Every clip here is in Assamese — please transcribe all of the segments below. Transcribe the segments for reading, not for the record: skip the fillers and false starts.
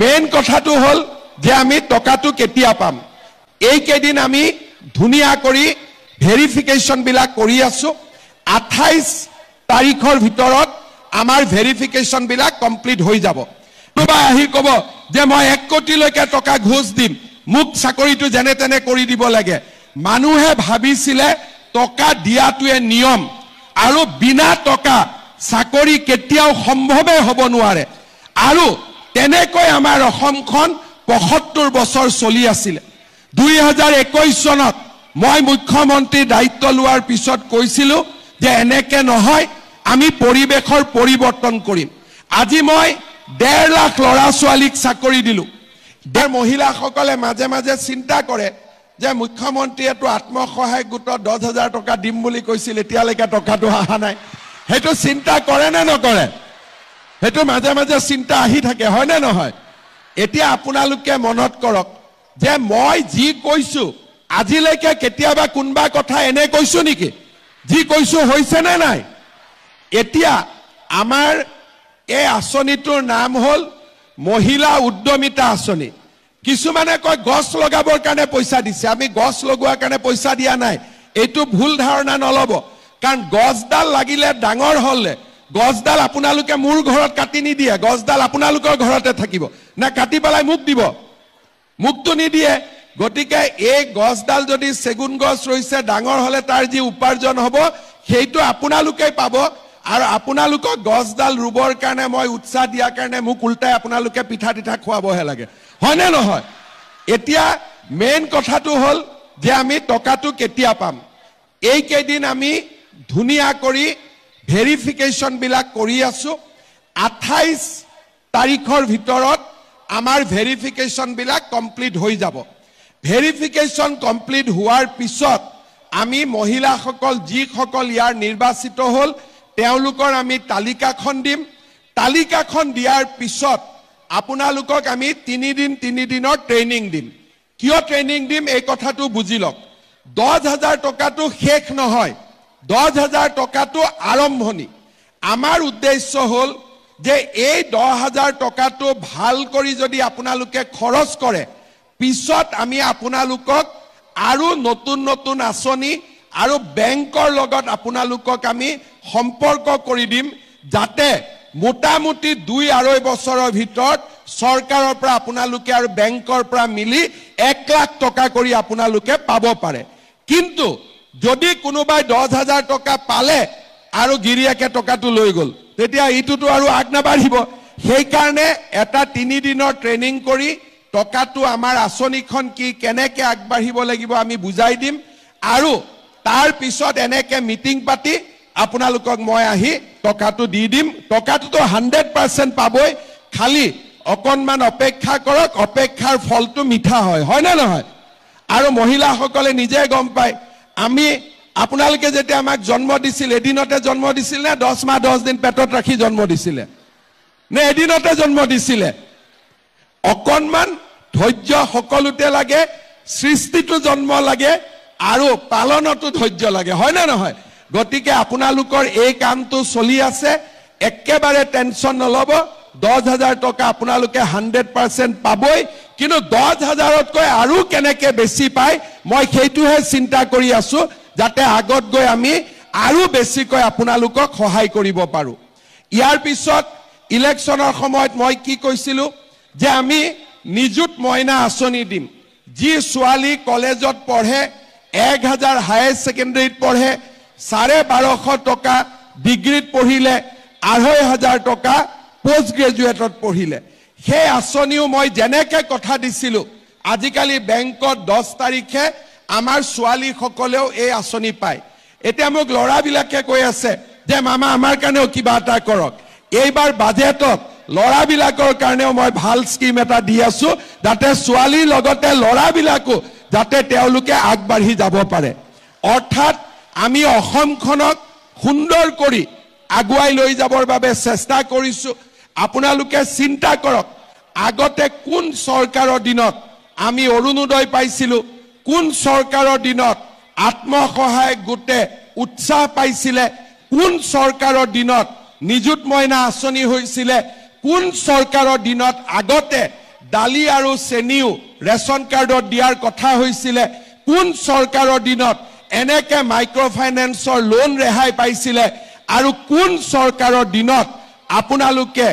মেইন কথাটো হল যে আমি টকাটো কেতিয়া পাম এই কেদিন আমি ধুনিয়া কৰি ভেৰিফিকেশন বিলাক কৰি আছো 28 তাৰিখৰ ভিতৰত আমাৰ ভেৰিফিকেশন বিলাক কমপ্লিট হৈ যাব কোনোবা আহি কব যে মই 1 কোটিলৈকে টকা ঘোষ দিম মুক চাকৰিটো জেনে তেনে কৰি দিব লাগে মানুহে ভাবিছিলে টকা দিয়াটোৱে নিয়ম আৰু বিনা টকা চাকৰি কেতিয়াও সম্ভৱে হ'ব নোৱাৰে আৰু তেনেকৈ আমাৰ অসমখন 75 বছৰ চলি আছিল 2021 চনত মই মুখ্যমন্ত্ৰী দায়িত্ব লোৱাৰ পিছত কৈছিলো যে এনেকে নহয় আমি পৰিবেশৰ পৰিৱৰ্তন কৰিম আজি মই 1.5 লাখ লৰা ছোৱালীক চাকৰি দিলো der মহিলাসকলে মাজে মাজে চিন্তা কৰে যে মুখ্যমন্ত্ৰীয়েটো আত্মসহায়ক গোটত 10000 টকা দিম বুলি কৈছিল এতিয়ালৈকে টকাটো আহা নাই হেতু চিন্তা কৰে না নকৰে হেতু মাজে মাজে চিন্তা আহি থাকে হয় না নহয় এতিয়া আপোনালোকে মনত কৰক যে মই যি কৈছো আজিলৈকে কেতিয়াবা কোনবা কথা এনে কৈছো নেকি যি কৈছো হৈছে না নাই এতিয়া আমাৰ এই আঁচনিটোৰ নাম হল মহিলা উদ্যমিতা আঁচনি কিছুমানে কয় গছ লগাবৰ কাৰণে পইচা দিছে আমি গছ লগোৱাৰ কাৰণে পইচা দিয়া নাই এইটো ভুল ধাৰণা নলব কাৰণ গছডাল লাগিলে ডাঙৰ হলে গছডাল আপোনালোকে মোৰ ঘৰত কাটি নিদিয়ে গছডাল আপোনালোকৰ ঘৰতে থাকিব না কাটি পেলাই মুক দিব মুক্তো নিদিয়ে গতিকে এই গছডাল যদি সেগুন গছ ৰৈছে ডাঙৰ হলে তাৰ যি উপাৰ্জন হ'ব সেইটো আপোনালোকে পাব আৰু আপোনালোকক গছডাল ৰুবৰ কাৰণে মই উৎসাহ দিয়াৰ কাৰণে মুক উল্টাই আপোনালোকে পিঠা তিঠা খোৱাবহে লাগে হয়নে নহয় এতিয়া মেইন কথাটো হল যে আমি টকাটো কেতিয়া পাম এই কেদিন আমি ধুনিয়া কৰি ভেৰিফিকেশন বিলাক কৰি আছো 28 তাৰিখৰ ভিতৰত আমাৰ ভেৰিফিকেশন বিলাক কমপ্লিট হৈ যাব ভেৰিফিকেশন কমপ্লিট হোৱাৰ পিছত আমি মহিলাসকল যিসকল ইয়াৰ নিৰ্বাচিত হল তেওঁলোকৰ আমি তালিকাখন দিম তালিকাখন দিয়াৰ পিছত আপোনালোকক আমি 3 দিনৰ ট্ৰেইনিং দিম কিয় ট্ৰেইনিং দিম এই কথাটো বুজি লওক 10000 টকাটো শেষ নহয় 10000 টকাটো আৰম্ভণি আমাৰ উদ্দেশ্য হল যে এই 10000 টকাটো ভাল কৰি যদি আপোনালোকে খৰচ কৰে পিছত আমি আপোনালোকক আৰু নতুন নতুন আঁচনি আৰু বেংকৰ লগত আপোনালোকক আমি সম্পৰ্ক কৰি দিম যাতে মোটামুটি 2-2.5 বছৰৰ ভিতৰত চৰকাৰৰ পৰা আপোনালোকে আৰু বেংকৰ পৰা মিলি 1 লাখ টকা কৰি আপোনালোকে পাব পাৰে কিন্তু যদি কোনোবাই 10000 টকা পালে আৰু গিৰিয়াকে টকাটো লৈ গল তেতিয়া ইটোটো আৰু আগনাবাঢ়িব সেই কাৰণে এটা 3 দিনৰ ট্ৰেইনিং কৰি টকাটো আমাৰ আঁচনিখন কি কেনেকে আগবাঢ়িব লাগিব আমি বুজাই দিম আৰু তাৰ পিছত এনেকে মিটিং পাতি আপোনালোকক মই আহি টকাটো দি দিম টকাটো 100% পাবই খালি অকনমান অপেক্ষা কৰক অপেক্ষাৰ ফলটো মিঠা হয় হয় না নহয় আৰু মহিলাসকলে নিজে গম পায় আমি আপোনালোকে যেতিয়া আমাক জন্ম দিছিল এদিনতে জন্ম দিছিল না 10 মাহ 10 দিন পেটত ৰাখি জন্ম দিছিলে নে এদিনতে জন্ম দিছিলে অকনমান ধৈৰ্য সকলোতে লাগে সৃষ্টিটো জন্ম লাগে আৰু পালনটো ধৈৰ্য লাগে হয় না নহয় গতিকে আপোনালোকৰ এই কামটো চলি আছে একেবাৰে টেনচন নলব 10000 টকা আপোনালোকে 100% পাবই কিন্তু 10000তকৈ আৰু কেনেকে বেছি পায় মই সেইটোহে চিন্তা কৰি আছো যাতে আগত গৈ আমি আৰু বেছিকৈ আপোনালোকক সহায় কৰিব পাৰো ইয়াৰ পিছত ইলেকশ্যনৰ সময়ত মই কি কৈছিলো যে আমি নিযুত মইনা আঁচনি দিম যি ছোৱালী কলেজত পঢ়ে 1000 হায়াৰ সেকেন্ডাৰীত পঢ়ে 1250 টকা ডিগ্ৰীত পঢ়িলে 2500 টকা পোষ্ট গ্ৰেজুৱেটত পঢ়িলে সেই আঁচনিও মই যেনেকে কথা দিছিলো আজিকালি বেংকত 10 তাৰিখে আমাৰ ছোৱালী সকলেও এই আঁচনি পায় এতিয়া মোক লৰাবিলাকে কৈ আছে যে মামা আমাৰ কাৰণেও কিবা এটা কৰক এইবাৰ বাজেটত লৰাবিলাকৰ কাৰণেও মই ভাল স্কিম এটা দি আছো যাতে ছোৱালীৰ লগতে লৰাবিলাকো যাতে তেওঁলোকে আগবাঢ়ি যাব পাৰে অৰ্থাৎ আমি অসমখনক সুন্দৰ কৰি আগুৱাই লৈ যাবৰ বাবে চেষ্টা কৰিছো আপোনালোকে চিন্তা কৰক আগতে কোন চৰকাৰৰ দিনত আমি অৰুণোদয় পাইছিলো কোন চৰকাৰৰ দিনত আত্মসহায়ক গোটে উৎসাহ পাইছিলে কোন চৰকাৰৰ দিনত নিযুত মইনা আঁচনি হৈছিলে কোন চৰকাৰৰ দিনত আগতে দালি আৰু চেনিও ৰেচন কাৰ্ডত দিয়াৰ কথা হৈছিলে কোন চৰকাৰৰ দিনত এনেকে মাইক্ৰ ফাইনেন্সৰ লোন ৰেহাই পাইছিলে আৰু কোন চৰকাৰৰ দিনত আপোনালোকে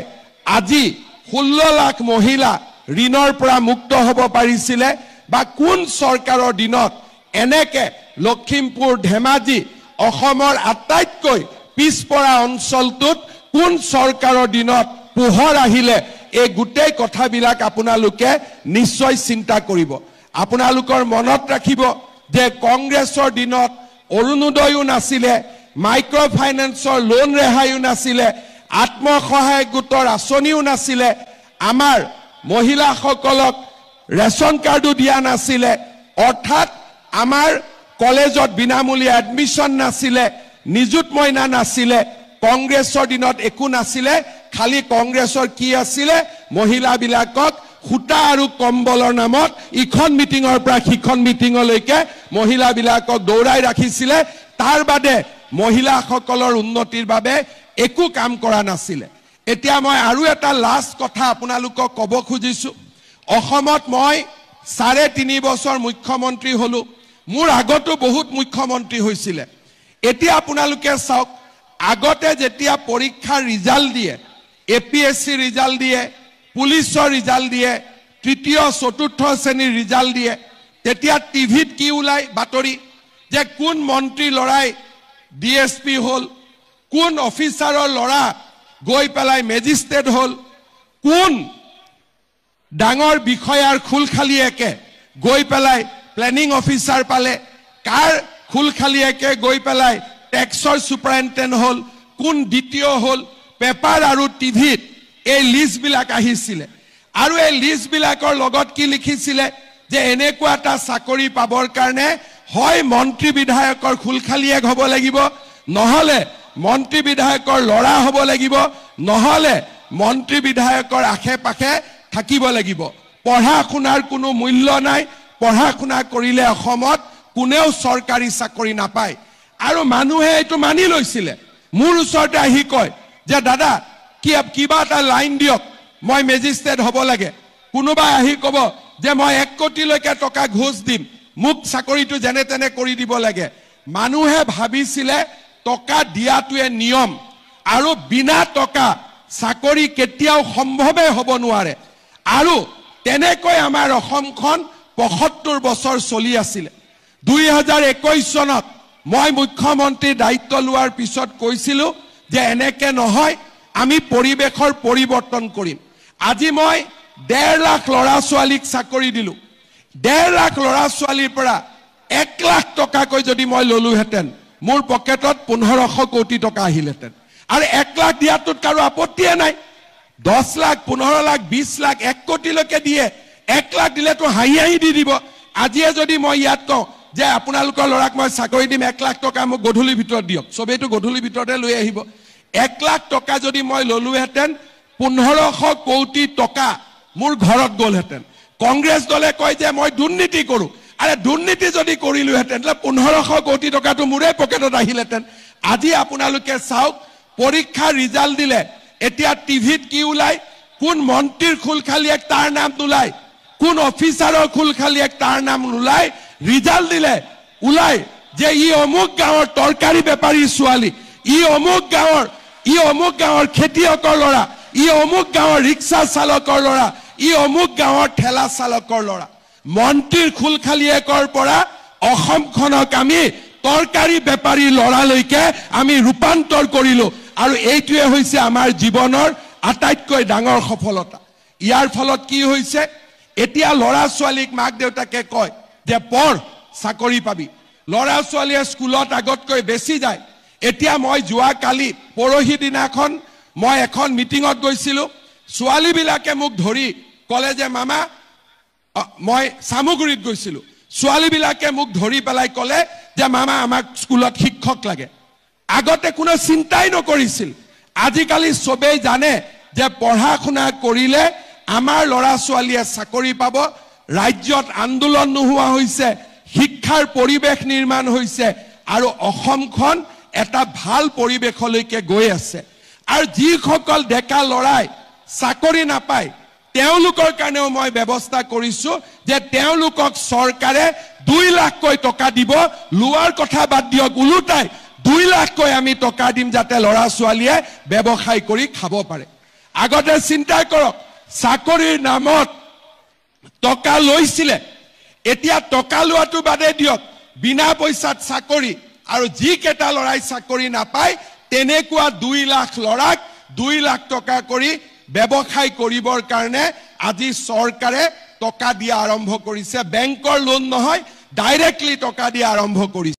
আজি 16 লাখ মহিলা ঋণৰ পৰা মুক্ত হ'ব পাৰিছিলে বা কোন চৰকাৰৰ দিনত এনেকে লখিমপুৰ ধেমাজি অসমৰ আটাইতকৈ পিছপৰা অঞ্চলটোত কোন চৰকাৰৰ দিনত পোহৰ আহিলে এই গোটেই কথাবিলাক আপোনালোকে নিশ্চয় চিন্তা কৰিব আপোনালোকৰ মনত ৰাখিব যে কংগ্ৰেছৰ দিনত অৰুণোদয়ও নাছিলে মাইক্ৰ ফাইনেন্সৰ লোন ৰেহাইও নাছিলে আত্মসহায়ক গোটৰ আঁচনিও নাছিলে আমাৰ মহিলাসকলক ৰেচন কাৰ্ডো দিয়া নাছিলে অৰ্থাৎ আমাৰ কলেজত বিনামূলীয়া এডমিশন নাছিলে নিযুত মইনা নাছিলে কংগ্ৰেছৰ দিনত একো নাছিলে খালি কংগ্ৰেছৰ কি আছিলে মহিলাবিলাকক খুটা আৰু কম্বলৰ নামত ইখন মিটিঙৰ পৰা সিখন মিটিঙলৈকে মহিলাবিলাকক দৌৰাই ৰাখিছিলে তাৰ বাদে মহিলাসকলৰ উন্নতিৰ বাবে একো কাম কৰা নাছিলে এতিয়া মই আৰু এটা লাষ্ট কথা আপোনালোকক ক'ব খুজিছো অসমত মই 3.5 বছৰ মুখ্যমন্ত্ৰী হলো মোৰ আগতো বহুত মুখ্যমন্ত্ৰী হৈছিলে এতিয়া আপোনালোকে চাওক আগতে যেতিয়া পৰীক্ষাৰ ৰিজাল্ট দিয়ে এপিএসসি ৰিজাল্ট দিয়ে পুলিচৰ ৰিজাল্ট দিয়ে তৃতীয় চতুৰ্থ শ্ৰেণীৰ ৰিজাল্ট দিয়ে তেতিয়া টিভিত কি ওলাই বাতৰি যে কোন মন্ত্ৰী লৰাই ডিএসপি হল কোন অফিচাৰৰ লৰা গৈ পেলাই মেজিষ্ট্ৰেট হল কোন ডাঙৰ বিষয়াৰ খুলখালিয়েকে গৈ পেলাই প্লেনিং অফিচাৰ পালে কাৰ খুলখালিয়েকে গৈ পেলাই টেক্সৰ সুপাৰিনটেণ্ডেণ্ট হল কোন দ্বিতীয় হল পেপাৰ আৰু টিভিত এই লিষ্ট বিলাক আহিছিলে আৰু এই লিষ্ট বিলাকৰ লগত কি লিখিছিলে যে এনেকুৱা এটা চাকৰি পাবৰ কাৰণে হয় মন্ত্ৰী বিধায়কৰ খুলখালিয়েক হ'ব লাগিব নহলে মন্ত্ৰী বিধায়কৰ লৰা হ'ব লাগিব নহলে মন্ত্ৰী বিধায়কৰ আশে-পাশে থাকিব লাগিব পঢ়া শুনাৰ কোনো মূল্য নাই পঢ়া শুনা কৰিলে অসমত কোনেও চৰকাৰী চাকৰি নাপায় আৰু মানুহে এটো মানি লৈছিলে মোৰ ওচৰতে আহি কয় যে দাদা কিবা এটা লাইন দিয়ক মই মেজিষ্ট্ৰেট হ'ব লাগে কোনোবাই আহি ক'ব যে মই 1 কোটিলৈকে টকা ঘোষ দিম মোক চাকৰিটো যেনে তেনে কৰি দিব লাগে মানুহে ভাবিছিলে টকা দিয়াটোৱে নিয়ম আৰু বিনা টকা চাকৰি কেতিয়াও সম্ভৱে হ'ব নোৱাৰে আৰু তেনেকৈ আমাৰ অসমখন 75 বছৰ চলি আছিল 2021 চনত মই মুখ্যমন্ত্ৰী দায়িত্ব লোৱাৰ পিছত কৈছিলো যে এনেকে নহয় আমি পৰিবেশৰ পৰিৱৰ্তন কৰিম আজি মই 1.5 লাখ লৰা ছোৱালীক চাকৰি দিলো 1.5 লাখ লৰা ছোৱালীৰ পৰা 1 লাখ টকাকৈ যদি মই ললোহেতেন মোৰ পকেটত 1500 কোটি টকা আহিলেতেন আৰু 1 লাখ দিয়াটোত কাৰো আপত্তিয়ে নাই 10 লাখ 15 লাখ 20 লাখ 1 কোটিলৈকে দিয়ে 1 লাখ দিলেতো হাঁহি দি দিব আজিয়ে যদি মই ইয়াত কওঁ যে আপোনালোকৰ লৰাক মই চাকৰি দিম 1 লাখ টকা মোক গধূলি ভিতৰত দিয়ক সবেইটো গধূলি ভিতৰতে লৈ আহিব 1 লাখ টকা যদি মই ললোহেতেন 1500 কোটি টকা মোৰ ঘৰত গলহেতেন কংগ্ৰেছ দলে কয় যে মই দুৰ্নীতি কৰো আৰে দুৰ্নীতি যদি কৰিলোহেতেন 1500 কোটি টকাটো মোৰে পকেটত আহিলেতেন আজি আপোনালোকে চাওক পৰীক্ষা ৰিজাল্ট দিলে এতিয়া টিভিত কি ওলাই কোন মন্ত্ৰীৰ খুলখালিয়েক তাৰ নাম নোলাই কোন অফিচাৰৰ খুলখালিয়েক তাৰ নাম নোলাই ৰিজাল্ট দিলে ওলাই যে ই অমুক গাঁৱৰ তৰকাৰী বেপাৰী ছোৱালী ই অমুক গাঁৱৰ খেতিয়কৰ ল'ৰা ই অমুক গাঁৱৰ ৰিক্সা চালকৰ ল'ৰা ই অমুক গাঁৱৰ ঠেলা চালকৰ ল'ৰা মন্ত্ৰীৰ খুলখালিয়েকৰ পৰা অসমখনক আমি তৰকাৰী বেপাৰী ল'ৰালৈকে আমি ৰূপান্তৰ কৰিলো আৰু এইটোৱে হৈছে আমাৰ জীৱনৰ আটাইতকৈ ডাঙৰ সফলতা ইয়াৰ ফলত কি হৈছে এতিয়া ল'ৰা ছোৱালীক মাক দেউতাকে কয় যে পঢ় চাকৰি পাবি ল'ৰা ছোৱালীয়ে স্কুলত আগতকৈ বেছি যায় এতিয়া মই যোৱা কালি পৰহি দিনাখন মই এখন মিটিঙত গৈছিলো ছোৱালীবিলাকে মোক ধৰি কলে যে মামা মই সামগ্ৰীত গৈছিলো ছোৱালীবিলাকে মোক ধৰি পেলাই কলে যে মামা আমাক স্কুলত শিক্ষক লাগে আগতে কোনো চিন্তাই নকৰিছিল আজিকালি সবেই জানে যে পঢ়া শুনা কৰিলে আমাৰ ল'ৰা ছোৱালীয়ে চাকৰি পাব ৰাজ্যত আন্দোলন নোহোৱা হৈছে শিক্ষাৰ পৰিৱেশ নিৰ্মাণ হৈছে আৰু অসমখন এটা ভাল পৰিৱেশলৈকে গৈ আছে আৰু যিসকল ডেকা লৰাই চাকৰি নাপায় তেওঁলোকৰ কাৰণেও মই ব্যৱস্থা কৰিছো যে তেওঁলোকক চৰকাৰে 2 লাখকৈ টকা দিব লোৱাৰ কথা বাদ দিয়ক উলুটাই 2 লাখকৈ আমি টকা দিম যাতে ল'ৰা ছোৱালীয়ে ব্যৱসায় কৰি খাব পাৰে আগতে চিন্তা কৰক চাকৰিৰ নামত টকা লৈছিলে এতিয়া টকা লোৱাটো বাদে দিয়ক বিনা পইচাত চাকৰি আৰু যি কেটা লৰাই চাকৰি নাপায় তেনেকুৱা 2 লাখ লৰাক 2 লাখ টকা কৰি ব্যৱসায় কৰিবৰ কাৰণে আজি চৰকাৰে টকা দিয়া আৰম্ভ কৰিছে বেংকৰ লোন নহয় ডাইৰেক্টলি টকা দিয়া আৰম্ভ কৰিছে